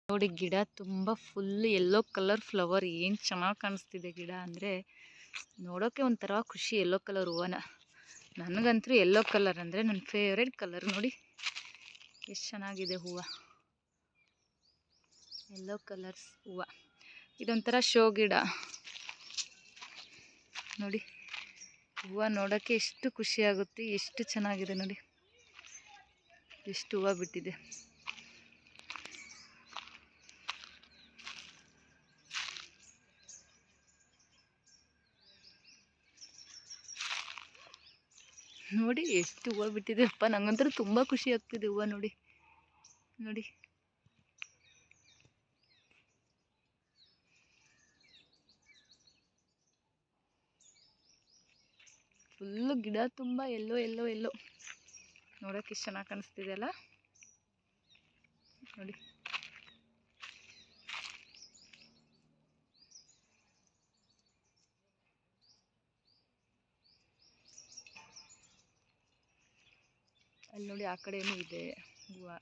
ನೋಡಿ ಗಿಡ ತುಂಬ ಫುಲ್ ಯೆಲ್ಲೋ ಕಲರ್ ಫ್ಲವರ್ ಏನು ಚೆನ್ನಾಗಿ ಕಾಣಿಸ್ತಿದೆ ಗಿಡ ಅಂದರೆ ನೋಡೋಕ್ಕೆ ಒಂಥರ ಖುಷಿ. ಯೆಲ್ಲೋ ಕಲರ್ ಹೂವನ ನನಗಂತೂ ಯೆಲ್ಲೋ ಕಲರ್ ಅಂದರೆ ನನ್ನ ಫೇವ್ರೆಟ್ ಕಲರ್. ನೋಡಿ ಎಷ್ಟು ಚೆನ್ನಾಗಿದೆ ಹೂವು, ಯೆಲ್ಲೋ ಕಲರ್ಸ್ ಹೂವು. ಇದೊಂಥರ ಶೋ ಗಿಡ ನೋಡಿ. ಹೂವು ನೋಡೋಕ್ಕೆ ಎಷ್ಟು ಖುಷಿಯಾಗುತ್ತೆ, ಎಷ್ಟು ಚೆನ್ನಾಗಿದೆ ನೋಡಿ, ಎಷ್ಟು ಹೂವು ಬಿಟ್ಟಿದೆ. ನೋಡಿ ಎಷ್ಟು ಹೂವು ಬಿಟ್ಟಿದೆ ಅಪ್ಪ, ನಂಗಂತೂ ತುಂಬ ಖುಷಿ ಆಗ್ತಿದೆ ಹೂವು ನೋಡಿ. ನೋಡಿ ಫುಲ್ಲು ಗಿಡ ತುಂಬ ಎಲ್ಲೋ ಎಲ್ಲೋ ಎಲ್ಲೋ ನೋಡೋಕೆ ಎಷ್ಟು ಚೆನ್ನಾಗಿ ಕಾಣಿಸ್ತಿದೆ ಅಲ್ಲ ನೋಡಿ. ಅಲ್ಲಿ ನೋಡಿ ಆ ಕಡೆನೂ ಇದೆ ಹೂವು.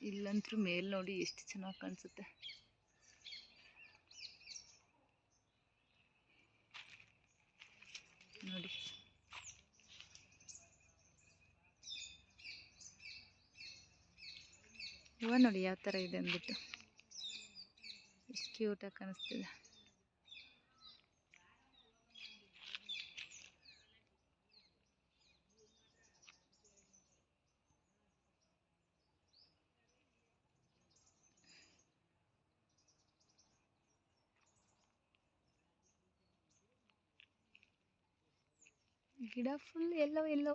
ಇಲ್ಲಂತೂ ಮೇಲೆ ನೋಡಿ ಎಷ್ಟು ಚೆನ್ನಾಗಿ ಕಾಣಿಸುತ್ತೆ. ನೋಡಿ ಹೂವು ನೋಡಿ ಯಾವ ಥರ ಇದೆ ಅಂದ್ಬಿಟ್ಟು ಎಷ್ಟು ಕ್ಯೂಟಾಗಿ ಕಾಣಿಸ್ತಿದೆ. ಗಿಡ ಫುಲ್ ಎಲ್ಲೋ ಎಲ್ಲೋ